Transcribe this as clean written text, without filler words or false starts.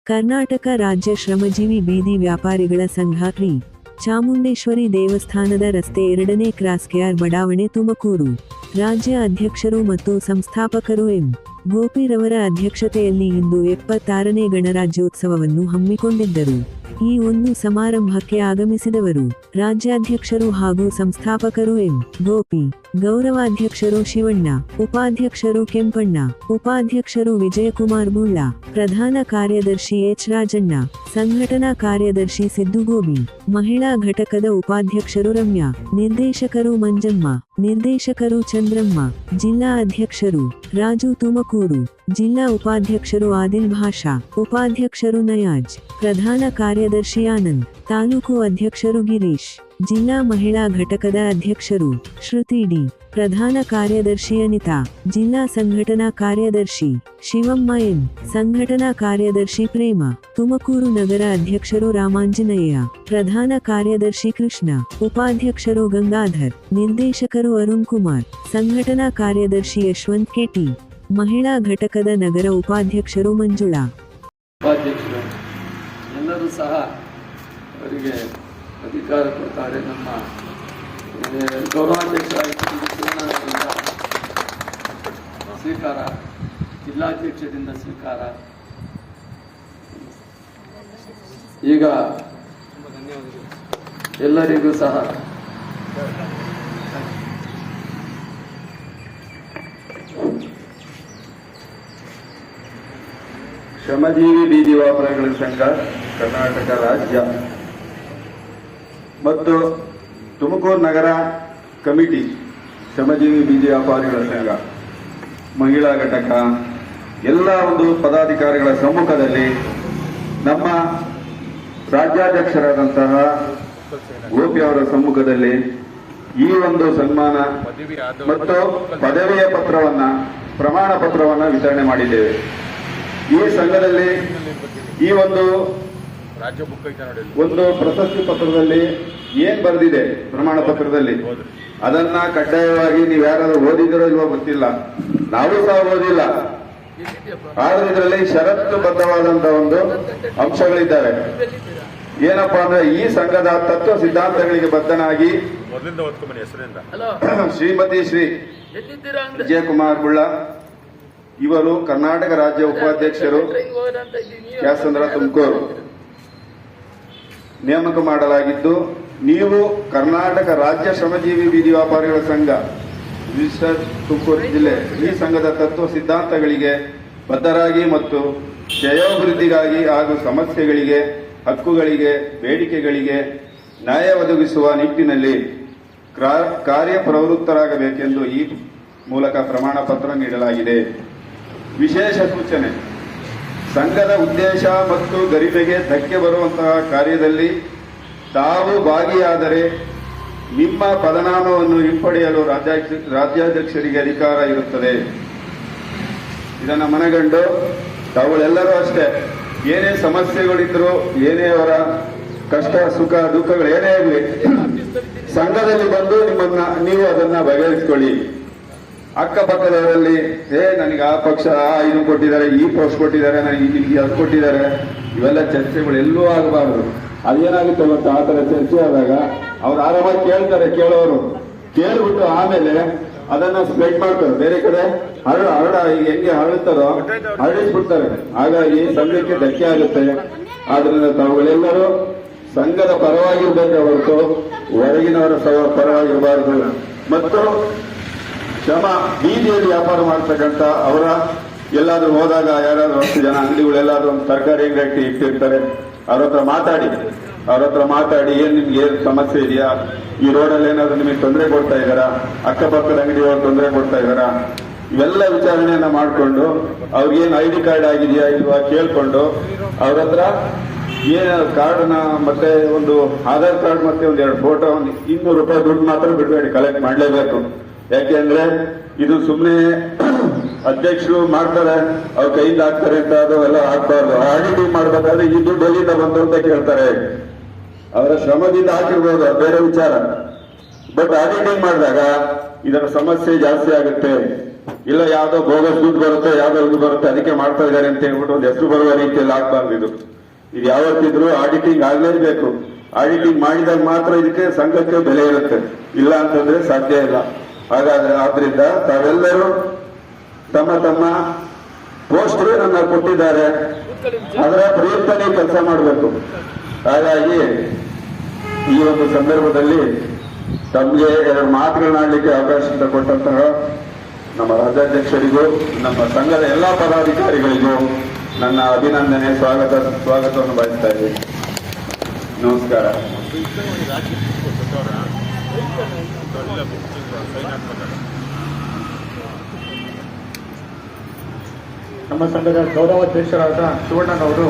ಕರ್ನಾಟಕ ರಾಜ್ಯ ಶ್ರಮಜೀವಿ ಬೀದಿ ವ್ಯಾಪಾರಿಗಳ ಸಂಘ ಕ್ರಿ. ಚಾಮುಂಡೇಶ್ವರಿ ದೇವಸ್ಥಾನದ ರಸ್ತೆ 2ನೇ ಕ್ರಾಸ್ ಕೆಆರ್ ಬಡಾವಣೆ ತುಮಕೂರು. ರಾಜ್ಯ ಅಧ್ಯಕ್ಷರು ಮತ್ತು ಸಂಸ್ಥಾಪಕರು ಎಂ. ಗೋಪಿರವರ ಅಧ್ಯಕ್ಷತೆಯಲ್ಲಿ ಇಂದು 76ನೇ ಗಣರಾಜ್ಯೋತ್ಸವವನ್ನು ಹಮ್ಮಿಕೊಂಡಿದ್ದರು. ಈ ಒಂದು ಸಮಾರಂಭಕ್ಕೆ ಆಗಮಿಸಿದವರು ರಾಜ್ಯಾಧ್ಯಕ್ಷರು ಹಾಗೂ ಸಂಸ್ಥಾಪಕರು ಎಂ. ಗೋಪಿ, ಗೌರವಾಧ್ಯಕ್ಷರು ಶಿವಣ್ಣ, ಉಪಾಧ್ಯಕ್ಷರು ಕೆಂಪಣ್ಣ, ಉಪಾಧ್ಯಕ್ಷರು ವಿಜಯಕುಮಾರ್ ಬುಳ್ಳ, ಪ್ರಧಾನ ಕಾರ್ಯದರ್ಶಿ ಎಚ್ ರಾಜಣ್ಣ, ಸಂಘಟನಾ ಕಾರ್ಯದರ್ಶಿ ಸಿದ್ದುಗೋಬಿ, ಮಹಿಳಾ ಘಟಕದ ಉಪಾಧ್ಯಕ್ಷರು ರಮ್ಯಾ, ನಿರ್ದೇಶಕರು ಮಂಜಮ್ಮ, ನಿರ್ದೇಶಕರು ಚಂದ್ರಮ್ಮ, ಜಿಲ್ಲಾ ಅಧ್ಯಕ್ಷರು ರಾಜು ತುಮಕೂರು, ಜಿಲ್ಲಾ ಉಪಾಧ್ಯಕ್ಷರು ಆದಿಲ್ ಭಾಷಾ, ಉಪಾಧ್ಯಕ್ಷರು ನಯಾಜ್, ಪ್ರಧಾನ ಕಾರ್ಯದರ್ಶಿ ಆನಂದ್, ತಾಲೂಕು ಅಧ್ಯಕ್ಷರು ಗಿರೀಶ್, ಜಿಲ್ಲಾ ಮಹಿಳಾ ಘಟಕದ ಅಧ್ಯಕ್ಷರು ಶ್ರುತಿ ಡಿ, ಪ್ರಧಾನ ಕಾರ್ಯದರ್ಶಿ ಅನಿತಾ, ಜಿಲ್ಲಾ ಸಂಘಟನಾ ಕಾರ್ಯದರ್ಶಿ ಶಿವಮ್ಮ ಎನ್, ಸಂಘಟನಾ ಕಾರ್ಯದರ್ಶಿ ಪ್ರೇಮ, ತುಮಕೂರು ನಗರ ಅಧ್ಯಕ್ಷರು ರಾಮಾಂಜನೇಯ, ಪ್ರಧಾನ ಕಾರ್ಯದರ್ಶಿ ಕೃಷ್ಣ, ಉಪಾಧ್ಯಕ್ಷರು ಗಂಗಾಧರ್, ನಿರ್ದೇಶಕರು ಅರುಣ್ ಕುಮಾರ್, ಸಂಘಟನಾ ಕಾರ್ಯದರ್ಶಿ ಯಶವಂತ್ ಕೆಟಿ, ಮಹಿಳಾ ಘಟಕದ ನಗರ ಉಪಾಧ್ಯಕ್ಷರು ಮಂಜುಳಾ. ಉಪಾಧ್ಯಕ್ಷರು ಎಲ್ಲರೂ ಸಹ ಅವರಿಗೆ ಅಧಿಕಾರ ಕೊಡ್ತಾರೆ. ನಮ್ಮ ಗೌರವಾಧ್ಯಕ್ಷರಾಗಿದ್ದ ಸ್ವೀಕಾರ, ಜಿಲ್ಲಾಧ್ಯಕ್ಷರಿಂದ ಸ್ವೀಕಾರ. ಈಗ ಎಲ್ಲರಿಗೂ ಸಹ ಶ್ರಮಜೀವಿ ಬೀದಿ ವ್ಯಾಪಾರಿಗಳ ಸಂಘ ಕರ್ನಾಟಕ ರಾಜ್ಯ ಮತ್ತು ತುಮಕೂರು ನಗರ ಕಮಿಟಿ, ಶ್ರಮಜೀವಿ ಬೀದಿ ವ್ಯಾಪಾರಿಗಳ ಸಂಘ, ಮಹಿಳಾ ಘಟಕ ಎಲ್ಲ ಒಂದು ಪದಾಧಿಕಾರಿಗಳ ಸಮ್ಮುಖದಲ್ಲಿ ನಮ್ಮ ರಾಜ್ಯಾಧ್ಯಕ್ಷರಾದಂತಹ ಗೋಪಿ ಅವರ ಸಮ್ಮುಖದಲ್ಲಿ ಈ ಒಂದು ಸನ್ಮಾನ ಮತ್ತು ಪದವಿಯ ಪ್ರಮಾಣ ಪತ್ರವನ್ನ ವಿತರಣೆ ಮಾಡಿದ್ದೇವೆ. ಈ ಸಂಘದಲ್ಲಿ ಈ ಒಂದು ಪ್ರಶಸ್ತಿ ಪತ್ರದಲ್ಲಿ ಏನ್ ಬರೆದಿದೆ ಪ್ರಮಾಣ ಪತ್ರದಲ್ಲಿ, ಅದನ್ನ ಕಡ್ಡಾಯವಾಗಿ ನೀವು ಯಾರಾದ್ರೂ ಓದಿದಿರೋ ಇಲ್ವೋ ಗೊತ್ತಿಲ್ಲ, ನಾವು ಸಹ ಓದಿಲ್ಲ. ಆದ್ರೆ ಇದರಲ್ಲಿ ಷರತ್ತುಬದ್ಧವಾದಂತಹ ಒಂದು ಅಂಶಗಳಿದ್ದಾವೆ. ಏನಪ್ಪಾ ಅಂದ್ರೆ, ಈ ಸಂಘದ ತತ್ವ ಸಿದ್ಧಾಂತಗಳಿಗೆ ಬದ್ಧನಾಗಿ ಶ್ರೀಮತಿ ಶ್ರೀ ವಿಜಯಕುಮಾರ್ ಬುಳ್ಳ ಇವರು ಕರ್ನಾಟಕ ರಾಜ್ಯ ಉಪಾಧ್ಯಕ್ಷರು ಕ್ಯಾಸಂದ್ರ ತುಮಕೂರು ನೇಮಕ ಮಾಡಲಾಗಿದ್ದು, ನೀವು ಕರ್ನಾಟಕ ರಾಜ್ಯ ಶ್ರಮಜೀವಿ ಬೀದಿ ವ್ಯಾಪಾರಿಗಳ ಸಂಘ ರಿಜಿಸ್ಟರ್ ತುಮಕೂರು ಜಿಲ್ಲೆ ಈ ಸಂಘದ ತತ್ವ ಸಿದ್ಧಾಂತಗಳಿಗೆ ಬದ್ಧರಾಗಿ ಮತ್ತು ಶ್ರೇಯೋಭಿವೃದ್ಧಿಗಾಗಿ ಹಾಗೂ ಸಮಸ್ಯೆಗಳಿಗೆ, ಹಕ್ಕುಗಳಿಗೆ, ಬೇಡಿಕೆಗಳಿಗೆ ನ್ಯಾಯ ಒದಗಿಸುವ ನಿಟ್ಟಿನಲ್ಲಿ ಕಾರ್ಯಪ್ರವೃತ್ತರಾಗಬೇಕೆಂದು ಈ ಮೂಲಕ ಪ್ರಮಾಣ ಪತ್ರ ನೀಡಲಾಗಿದೆ. ವಿಶೇಷ ಸೂಚನೆ: ಸಂಘದ ಉದ್ದೇಶ ಮತ್ತು ಗರಿಮೆಗೆ ಧಕ್ಕೆ ಬರುವಂತಹ ಕಾರ್ಯದಲ್ಲಿ ತಾವು ಭಾಗಿಯಾದರೆ ನಿಮ್ಮ ಪದನಾಮವನ್ನು ಹಿಂಪಡೆಯಲು ರಾಜ್ಯಾಧ್ಯಕ್ಷರಿಗೆ ಅಧಿಕಾರ ಇರುತ್ತದೆ. ಇದನ್ನ ಮನಗಂಡು ತಾವುಗಳೆಲ್ಲರೂ ಅಷ್ಟೇ, ಏನೇ ಸಮಸ್ಯೆಗಳಿದ್ರು, ಏನೇ ಅವರ ಕಷ್ಟ ಸುಖ ದುಃಖಗಳು ಏನೇ ಇರಲಿ, ಸಂಘದಲ್ಲಿ ಬಂದು ನೀವು ಅದನ್ನ ಬಗೆಹರಿಸಿಕೊಳ್ಳಿ. ಅಕ್ಕಪಕ್ಕದವರಲ್ಲಿ ನನಗೆ ಆ ಪಕ್ಷ ಇದು ಕೊಟ್ಟಿದ್ದಾರೆ, ಈ ಪೋಸ್ಟ್ ಕೊಟ್ಟಿದ್ದಾರೆ, ನನಗೆ ಅದು ಕೊಟ್ಟಿದ್ದಾರೆ, ಇವೆಲ್ಲ ಚರ್ಚೆಗಳು ಎಲ್ಲೂ ಆಗಬಾರದು. ಅದೇನಾಗುತ್ತೆ ಗೊತ್ತಾ, ಆ ತರ ಚರ್ಚೆ ಆದಾಗ ಅವ್ರು ಆರಾಮಾಗಿ ಕೇಳ್ತಾರೆ, ಕೇಳೋರು ಕೇಳ್ಬಿಟ್ಟು ಆಮೇಲೆ ಅದನ್ನ ಸ್ಪ್ರೆಡ್ ಮಾಡ್ತಾರೆ, ಬೇರೆ ಕಡೆ ಈಗ ಹೆಂಗೆ ಹರಡುತ್ತಾರೋ ಹರಡಿಸ್ಬಿಡ್ತಾರೆ. ಹಾಗಾಗಿ ಸಂಘಕ್ಕೆ ಧಕ್ಕೆ ಆಗುತ್ತೆ. ಆದ್ರಿಂದ ತಾವುಗಳೆಲ್ಲರೂ ಸಂಘದ ಪರವಾಗಿರ್ಬೇಕೆ ಹೊರತು ಹೊರಗಿನವರ ಪರವಾಗಿರಬಾರದು. ಮತ್ತು ಬೀದಿಯಲ್ಲಿ ವ್ಯಾಪಾರ ಮಾಡ್ತಕ್ಕಂಥ ಅವರ ಎಲ್ಲಾದ್ರೂ ಹೋದಾಗ ಯಾರಾದ್ರೂ 10 ಜನ ಅಂಗಡಿಗಳೆಲ್ಲಾದ್ರೂ ಒಂದು ತರಕಾರಿ ಅಂಗಡಿ ಇಟ್ಟಿರ್ತಾರೆ, ಅವ್ರ ಹತ್ರ ಮಾತಾಡಿ ಏನ್ ನಿಮ್ಗೆ ಏನ್ ಸಮಸ್ಯೆ ಇದೆಯಾ, ಈ ರೋಡಲ್ಲಿ ಏನಾದ್ರು ನಿಮಗೆ ತೊಂದರೆ ಕೊಡ್ತಾ ಇದ್ದಾರಾ, ಅಕ್ಕಪಕ್ಕದ ಅಂಗಡಿಯವರು ತೊಂದರೆ ಕೊಡ್ತಾ ಇದ್ದಾರಾ, ಇವೆಲ್ಲ ವಿಚಾರಣೆಯನ್ನ ಮಾಡಿಕೊಂಡು ಅವ್ರಿಗೇನು ID ಕಾರ್ಡ್ ಆಗಿದೆಯಾ ಇಲ್ವಾ ಕೇಳ್ಕೊಂಡು ಅವ್ರ ಹತ್ರ ಏನ ಕಾರ್ಡ್ನ ಮತ್ತೆ ಒಂದು ಆಧಾರ್ ಕಾರ್ಡ್ ಮತ್ತೆ ಒಂದ್ 2 ಫೋಟೋ, ಒಂದು 200 ರೂಪಾಯಿ ದುಡ್ಡು ಮಾತ್ರ ಬಿಡಬೇಡಿ, ಕಲೆಕ್ಟ್ ಮಾಡಲೇಬೇಕು. ಯಾಕೆಂದ್ರೆ ಇದು ಸುಮ್ಮನೆ ಅಧ್ಯಕ್ಷರು ಮಾಡ್ತಾರೆ, ಅವ್ರ ಕೈಯಿಂದ ಹಾಕ್ತಾರೆ ಅಂತ ಅದು ಎಲ್ಲ ಹಾಕ್ಬಾರ್ದು. ಆಡಿಟಿಂಗ್ ಮಾಡ್ಬೇಕಾದ್ರೆ ಈ ದುಡ್ಡು ಎಲ್ಲಿಂದ ಬಂತು ಅಂತ ಕೇಳ್ತಾರೆ. ಅವರ ಶ್ರಮದಿಂದ ಹಾಕಿರ್ಬೋದು, ಬೇರೆ ವಿಚಾರ. ಬಟ್ ಆಡಿಟಿಂಗ್ ಮಾಡಿದಾಗ ಇದರ ಸಮಸ್ಯೆ ಜಾಸ್ತಿ ಆಗುತ್ತೆ. ಇಲ್ಲ ಯಾವ್ದೋ ಬೋಗಸ್ ದುಡ್ಡು ಬರುತ್ತೆ, ಯಾವ್ದೋ ದುಡ್ಡು ಬರುತ್ತೆ ಅದಕ್ಕೆ ಮಾಡ್ತಾ ಇದ್ದಾರೆ ಅಂತ ಹೇಳ್ಬಿಟ್ಟು ಒಂದು ಹೆಸರು ಬರುವ ರೀತಿಯಲ್ಲಿ ಆಗ್ಬಾರ್ದು. ಇದು ಯಾವತ್ತಿದ್ರು ಆಡಿಟಿಂಗ್ ಆಗ್ಲೇಬೇಕು. ಆಡಿಟಿಂಗ್ ಮಾಡಿದಾಗ ಮಾತ್ರ ಇದಕ್ಕೆ ಸಂಘಕ್ಕೆ ಬೆಲೆ ಇರುತ್ತೆ, ಇಲ್ಲ ಅಂತಂದ್ರೆ ಸಾಧ್ಯ ಇಲ್ಲ. ಹಾಗಾದ್ರೆ ಆದ್ರಿಂದ ತಾವೆಲ್ಲರೂ ತಮ್ಮ ತಮ್ಮ ಪೋಸ್ಟ್ ನನ್ನ ಕೊಟ್ಟಿದ್ದಾರೆ, ಅದರ ಪ್ರಯುಕ್ತನೇ ಕೆಲಸ ಮಾಡಬೇಕು. ಹಾಗಾಗಿ ಈ ಒಂದು ಸಂದರ್ಭದಲ್ಲಿ ತಮಗೆ ಎರಡು ಮಾತುಗಳನ್ನಾಡಲಿಕ್ಕೆ ಅವಕಾಶ ಕೊಟ್ಟಂತಹ ನಮ್ಮ ರಾಜ್ಯಾಧ್ಯಕ್ಷರಿಗೂ ನಮ್ಮ ಸಂಘದ ಎಲ್ಲಾ ಪದಾಧಿಕಾರಿಗಳಿಗೂ ನನ್ನ ಅಭಿನಂದನೆ, ಸ್ವಾಗತವನ್ನು ಬಯಸ್ತಾ ಇದ್ದೀನಿ. ನಮಸ್ಕಾರ. ನಮ್ಮ ಸಂಘದ ಗೌರವಾಧ್ಯಕ್ಷರಾದ ಶಿವಣ್ಣನವರು